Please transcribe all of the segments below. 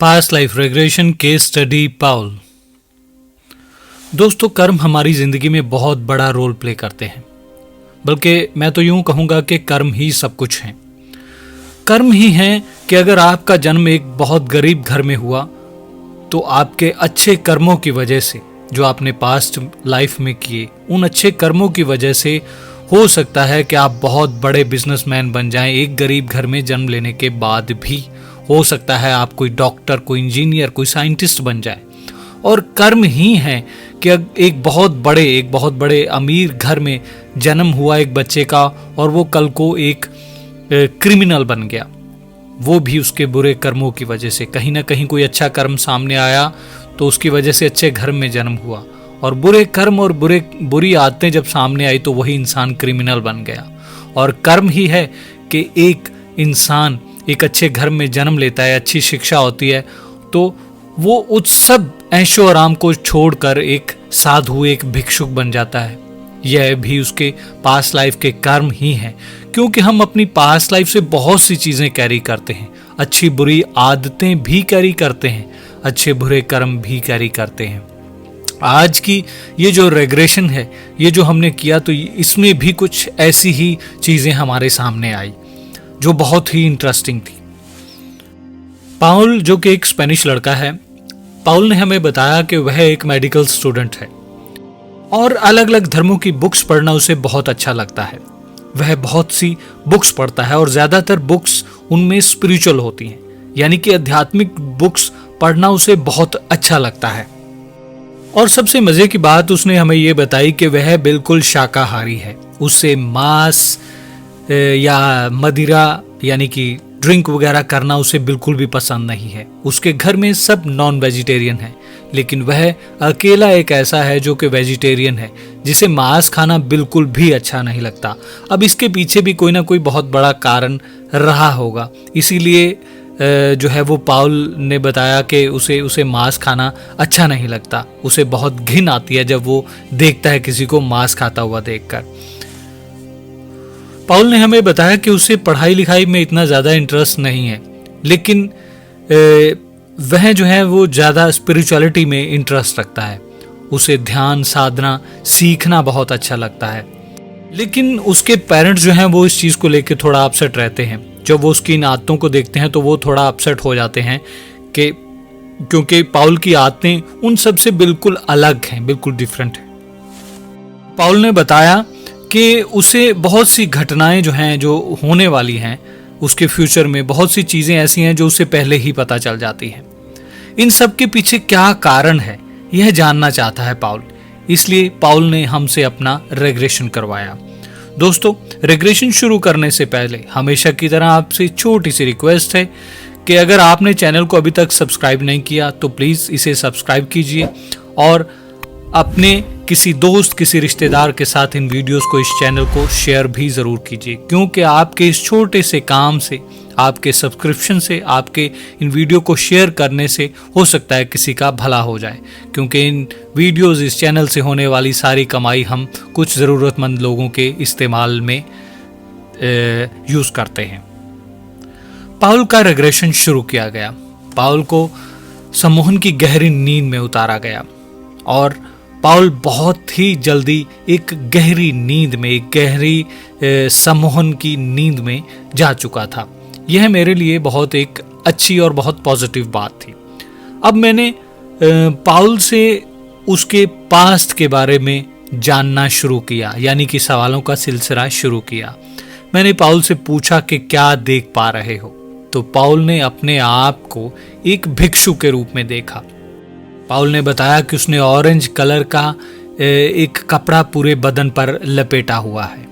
Past life regression case study Paul. दोस्तों, कर्म हमारी जिंदगी में बहुत बड़ा रोल प्ले करते हैं, बल्कि मैं तो यूं कहूंगा कि कर्म ही सब कुछ है। कर्म ही है कि अगर आपका जन्म एक बहुत गरीब घर में हुआ तो आपके अच्छे कर्मों की वजह से, जो आपने पास्ट लाइफ में किए, उन अच्छे कर्मों की वजह से हो सकता है कि आप बहुत बड़े बिजनेसमैन बन जाएं एक गरीब घर में जन्म लेने के बाद भी। हो सकता है आप कोई डॉक्टर, कोई इंजीनियर, कोई साइंटिस्ट बन जाए। और कर्म ही है कि एक बहुत बड़े अमीर घर में जन्म हुआ एक बच्चे का और वो कल को एक क्रिमिनल बन गया, वो भी उसके बुरे कर्मों की वजह से। कहीं ना कहीं कोई अच्छा कर्म सामने आया तो उसकी वजह से अच्छे घर में जन्म हुआ, और बुरे कर्म और बुरी आदतें जब सामने आई तो वही इंसान क्रिमिनल बन गया। और कर्म ही है कि एक इंसान एक अच्छे घर में जन्म लेता है, अच्छी शिक्षा होती है, तो वो उस सब ऐशो आराम को छोड़कर एक साधु, एक भिक्षुक बन जाता है। यह भी उसके पास्ट लाइफ के कर्म ही हैं, क्योंकि हम अपनी पास्ट लाइफ से बहुत सी चीजें कैरी करते हैं, अच्छी बुरी आदतें भी कैरी करते हैं, अच्छे बुरे कर्म भी कैरी करते हैं। आज की ये जो रेग्रेशन है, ये जो हमने किया, तो इसमें भी कुछ ऐसी ही चीजें हमारे सामने आई जो बहुत ही इंटरेस्टिंग थी। पाउल, जो कि एक स्पेनिश लड़का है, पाउल ने हमें बताया कि वह एक मेडिकल स्टूडेंट है और अलग अलग धर्मों की बुक्स पढ़ना उसे बहुत अच्छा लगता है। वह बहुत सी बुक्स पढ़ता है और ज्यादातर बुक्स उनमें स्पिरिचुअल होती हैं, यानी कि आध्यात्मिक बुक्स पढ़ना उसे बहुत अच्छा लगता है। और सबसे मजे की बात उसने हमें यह बताई कि वह बिल्कुल शाकाहारी है। उसे मांस या मदिरा यानी कि ड्रिंक वगैरह करना उसे बिल्कुल भी पसंद नहीं है। उसके घर में सब नॉन वेजिटेरियन है, लेकिन वह अकेला एक ऐसा है जो कि वेजिटेरियन है, जिसे मांस खाना बिल्कुल भी अच्छा नहीं लगता। अब इसके पीछे भी कोई ना कोई बहुत बड़ा कारण रहा होगा, इसीलिए जो है वो पाउल ने बताया कि उसे मांस खाना अच्छा नहीं लगता। उसे बहुत घिन आती है जब वो देखता है किसी को मांस खाता हुआ देखकर। पाउल ने हमें बताया कि उसे पढ़ाई लिखाई में इतना ज़्यादा इंटरेस्ट नहीं है, लेकिन वह जो है वो ज़्यादा स्पिरिचुअलिटी में इंटरेस्ट रखता है। उसे ध्यान साधना सीखना बहुत अच्छा लगता है, लेकिन उसके पेरेंट्स जो हैं वो इस चीज़ को लेकर थोड़ा अपसेट रहते हैं। जब वो उसकी इन आदतों को देखते हैं तो वो थोड़ा अपसेट हो जाते हैं कि क्योंकि पाउल की आदतें उन सब से बिल्कुल अलग हैं, बिल्कुल डिफरेंट है। पाउल ने बताया कि उसे बहुत सी घटनाएं जो हैं, जो होने वाली हैं उसके फ्यूचर में, बहुत सी चीज़ें ऐसी हैं जो उसे पहले ही पता चल जाती हैं। इन सब के पीछे क्या कारण है यह जानना चाहता है पाउल, इसलिए पाउल ने हमसे अपना रेग्रेशन करवाया। दोस्तों, रेग्रेशन शुरू करने से पहले हमेशा की तरह आपसे छोटी सी रिक्वेस्ट है कि अगर आपने चैनल को अभी तक सब्सक्राइब नहीं किया तो प्लीज़ इसे सब्सक्राइब कीजिए और अपने किसी दोस्त, किसी रिश्तेदार के साथ इन वीडियोस को, इस चैनल को शेयर भी ज़रूर कीजिए, क्योंकि आपके इस छोटे से काम से, आपके सब्सक्रिप्शन से, आपके इन वीडियो को शेयर करने से हो सकता है किसी का भला हो जाए। क्योंकि इन वीडियोस, इस चैनल से होने वाली सारी कमाई हम कुछ ज़रूरतमंद लोगों के इस्तेमाल में यूज़ करते हैं। पाउल का रेग्रेशन शुरू किया गया। पाउल को सम्मोहन की गहरी नींद में उतारा गया और पाउल बहुत ही जल्दी एक गहरी नींद में, एक गहरी सम्मोहन की नींद में जा चुका था। यह मेरे लिए बहुत एक अच्छी और बहुत पॉजिटिव बात थी। अब मैंने पाउल से उसके पास्ट के बारे में जानना शुरू किया, यानी कि सवालों का सिलसिला शुरू किया। मैंने पाउल से पूछा कि क्या देख पा रहे हो, तो पाउल ने अपने आप को एक भिक्षु के रूप में देखा। पाउल ने बताया कि उसने ऑरेंज कलर का एक कपड़ा पूरे बदन पर लपेटा हुआ है,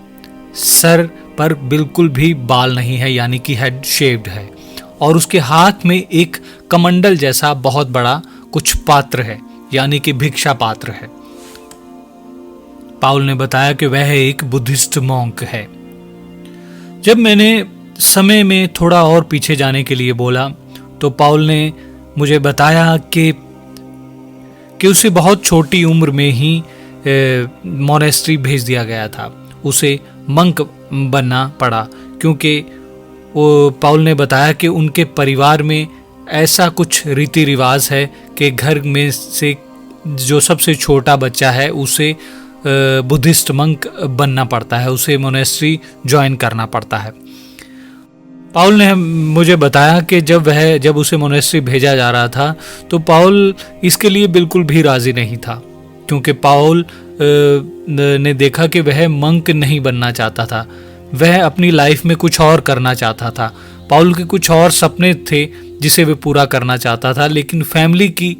सर पर बिल्कुल भी बाल नहीं है, यानी कि हेड शेव्ड है, और उसके हाथ में एक कमंडल जैसा बहुत बड़ा कुछ पात्र है, यानी कि भिक्षा पात्र है। पाउल ने बताया कि वह एक बुद्धिस्ट मॉन्क है। जब मैंने समय में थोड़ा और पीछे जाने के लिए बोला तो पाउल ने मुझे बताया कि उसे बहुत छोटी उम्र में ही मोनेस्ट्री भेज दिया गया था। उसे मंक बनना पड़ा, क्योंकि वो पाउल ने बताया कि उनके परिवार में ऐसा कुछ रीति रिवाज है कि घर में से जो सबसे छोटा बच्चा है उसे बुद्धिस्ट मंक बनना पड़ता है, उसे मोनेस्ट्री ज्वाइन करना पड़ता है। पाउल ने मुझे बताया कि जब उसे मोनेस्ट्री भेजा जा रहा था तो पाउल इसके लिए बिल्कुल भी राजी नहीं था, क्योंकि पाउल ने देखा कि वह मंक नहीं बनना चाहता था, वह अपनी लाइफ में कुछ और करना चाहता था। पाउल के कुछ और सपने थे जिसे वह पूरा करना चाहता था, लेकिन फैमिली की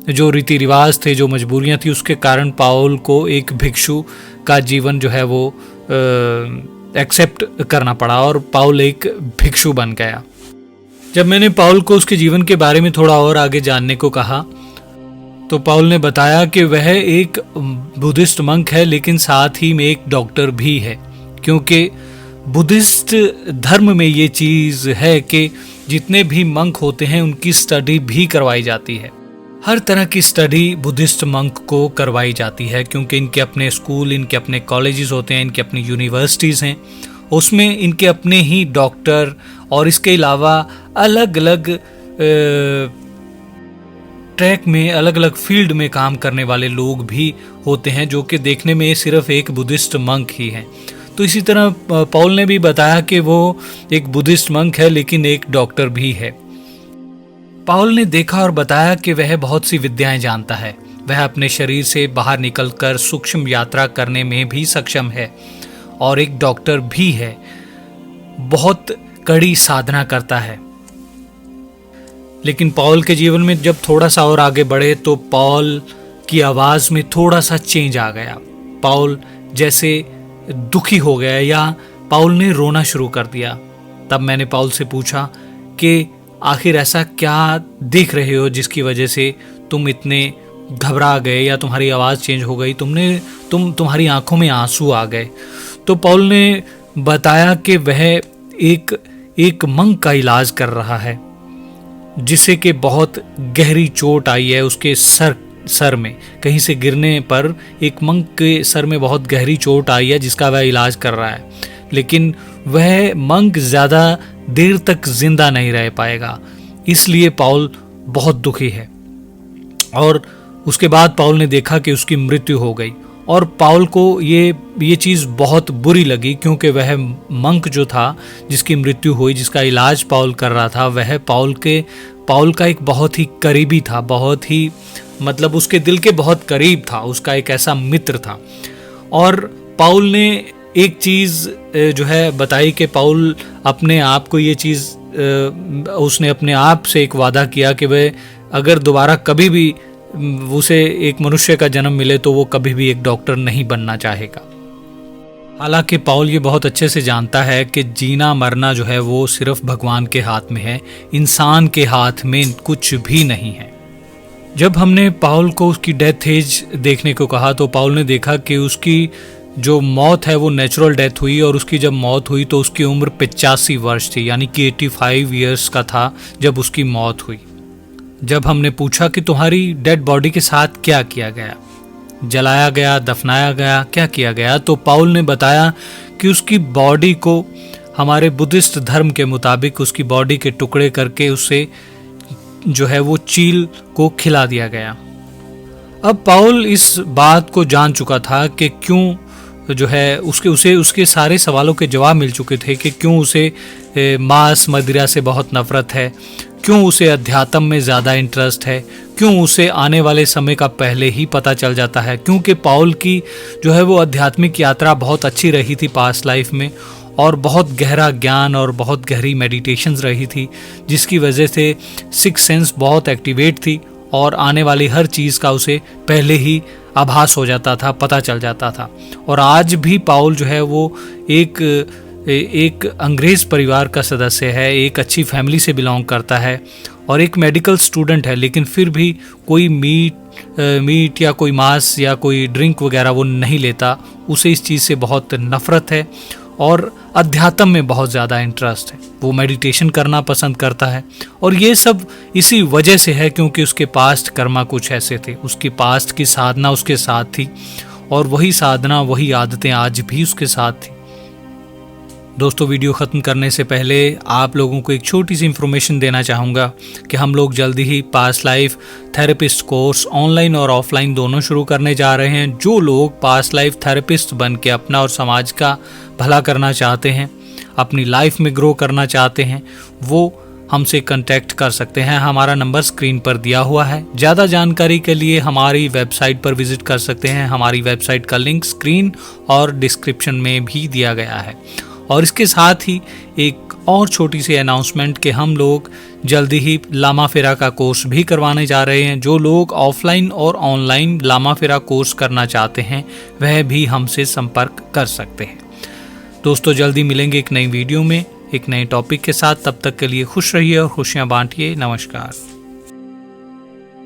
जो रीति रिवाज थे, जो मजबूरियां थी, उसके कारण पाउल को एक भिक्षु का जीवन जो है वो एक्सेप्ट करना पड़ा और पाउल एक भिक्षु बन गया। जब मैंने पाउल को उसके जीवन के बारे में थोड़ा और आगे जानने को कहा तो पाउल ने बताया कि वह एक बुद्धिस्ट मंक है, लेकिन साथ ही में एक डॉक्टर भी है, क्योंकि बुद्धिस्ट धर्म में ये चीज़ है कि जितने भी मंक होते हैं उनकी स्टडी भी करवाई जाती है। हर तरह की स्टडी बुद्धिस्ट मंक को करवाई जाती है, क्योंकि इनके अपने स्कूल, इनके अपने कॉलेजेस होते हैं, इनके अपनी यूनिवर्सिटीज़ हैं, उसमें इनके अपने ही डॉक्टर और इसके अलावा अलग अलग ट्रैक में, अलग अलग फील्ड में काम करने वाले लोग भी होते हैं, जो कि देखने में सिर्फ एक बुद्धिस्ट मंक ही हैं। तो इसी तरह पाउल ने भी बताया कि वो एक बुद्धिस्ट मंक है, लेकिन एक डॉक्टर भी है। पाउल ने देखा और बताया कि वह बहुत सी विद्याएं जानता है, वह अपने शरीर से बाहर निकलकर सूक्ष्म यात्रा करने में भी सक्षम है और एक डॉक्टर भी है, बहुत कड़ी साधना करता है। लेकिन पाउल के जीवन में जब थोड़ा सा और आगे बढ़े तो पाउल की आवाज़ में थोड़ा सा चेंज आ गया। पाउल जैसे दुखी हो गया या पाउल ने रोना शुरू कर दिया। तब मैंने पाउल से पूछा कि आखिर ऐसा क्या देख रहे हो जिसकी वजह से तुम इतने घबरा गए या तुम्हारी आवाज़ चेंज हो गई, तुम्हारी आंखों में आंसू आ गए। तो पाउल ने बताया कि वह एक मंक का इलाज कर रहा है, जिसे कि बहुत गहरी चोट आई है उसके सर में, कहीं से गिरने पर एक मंक के सर में बहुत गहरी चोट आई है जिसका वह इलाज कर रहा है, लेकिन वह मंक ज़्यादा देर तक जिंदा नहीं रह पाएगा, इसलिए पाउल बहुत दुखी है। और उसके बाद पाउल ने देखा कि उसकी मृत्यु हो गई और पाउल को ये चीज़ बहुत बुरी लगी, क्योंकि वह मंक जो था जिसकी मृत्यु हुई, जिसका इलाज पाउल कर रहा था, वह पाउल का एक बहुत ही करीबी था, बहुत ही मतलब उसके दिल के बहुत करीब था, उसका एक ऐसा मित्र था। और पाउल ने एक चीज़ जो है बताई कि पाउल अपने आप को ये चीज़ उसने अपने आप से एक वादा किया कि वह अगर दोबारा कभी भी उसे एक मनुष्य का जन्म मिले तो वो कभी भी एक डॉक्टर नहीं बनना चाहेगा। हालांकि पाउल ये बहुत अच्छे से जानता है कि जीना मरना जो है वो सिर्फ भगवान के हाथ में है, इंसान के हाथ में कुछ भी नहीं है। जब हमने पाउल को उसकी डेथ एज देखने को कहा तो पाउल ने देखा कि उसकी जो मौत है वो नेचुरल डेथ हुई, और उसकी जब मौत हुई तो उसकी उम्र 85 वर्ष थी, यानी कि 85 ईयर्स का था जब उसकी मौत हुई। जब हमने पूछा कि तुम्हारी डेड बॉडी के साथ क्या किया गया, जलाया गया, दफनाया गया, क्या किया गया, तो पाउल ने बताया कि उसकी बॉडी को हमारे बुद्धिस्ट धर्म के मुताबिक उसकी बॉडी के टुकड़े करके उसे जो है वो चील को खिला दिया गया। अब पाउल इस बात को जान चुका था कि क्यों जो है उसके सारे सवालों के जवाब मिल चुके थे कि क्यों उसे मांस मदिरा से बहुत नफरत है, क्यों उसे अध्यात्म में ज़्यादा इंटरेस्ट है, क्यों उसे आने वाले समय का पहले ही पता चल जाता है, क्योंकि पाउल की जो है वो आध्यात्मिक यात्रा बहुत अच्छी रही थी पास्ट लाइफ में, और बहुत गहरा ज्ञान और बहुत गहरी मेडिटेशंस रही थी, जिसकी वजह से सिक्स सेंस बहुत एक्टिवेट थी और आने वाली हर चीज़ का उसे पहले ही आभास हो जाता था, पता चल जाता था। और आज भी पाउल जो है वो एक अंग्रेज़ परिवार का सदस्य है, एक अच्छी फैमिली से बिलोंग करता है और एक मेडिकल स्टूडेंट है, लेकिन फिर भी कोई मीट या कोई मांस या कोई ड्रिंक वगैरह वो नहीं लेता। उसे इस चीज़ से बहुत नफ़रत है और अध्यात्म में बहुत ज़्यादा इंटरेस्ट है, वो मेडिटेशन करना पसंद करता है। और ये सब इसी वजह से है क्योंकि उसके पास्ट कर्मा कुछ ऐसे थे, उसकी पास्ट की साधना उसके साथ थी और वही साधना वही आदतें आज भी उसके साथ थी। दोस्तों, वीडियो ख़त्म करने से पहले आप लोगों को एक छोटी सी इन्फॉर्मेशन देना चाहूँगा कि हम लोग जल्दी ही past life therapist course online और ऑफलाइन दोनों शुरू करने जा रहे हैं। जो लोग पास्ट लाइफ थेरेपिस्ट बन के अपना और समाज का भला करना चाहते हैं, अपनी लाइफ में ग्रो करना चाहते हैं, वो हमसे कांटेक्ट कर सकते हैं। हमारा नंबर स्क्रीन पर दिया हुआ है। ज़्यादा जानकारी के लिए हमारी वेबसाइट पर विजिट कर सकते हैं। हमारी वेबसाइट का लिंक स्क्रीन और डिस्क्रिप्शन में भी दिया गया है। और इसके साथ ही एक और छोटी सी अनाउंसमेंट कि हम लोग जल्दी ही लामा फेरा का कोर्स भी करवाने जा रहे हैं। जो लोग ऑफलाइन और ऑनलाइन लामा फेरा कोर्स करना चाहते हैं वह भी हमसे संपर्क कर सकते हैं। दोस्तों, जल्दी मिलेंगे एक नई वीडियो में एक नए टॉपिक के साथ। तब तक के लिए खुश रहिए और खुशियां बांटिए। नमस्कार।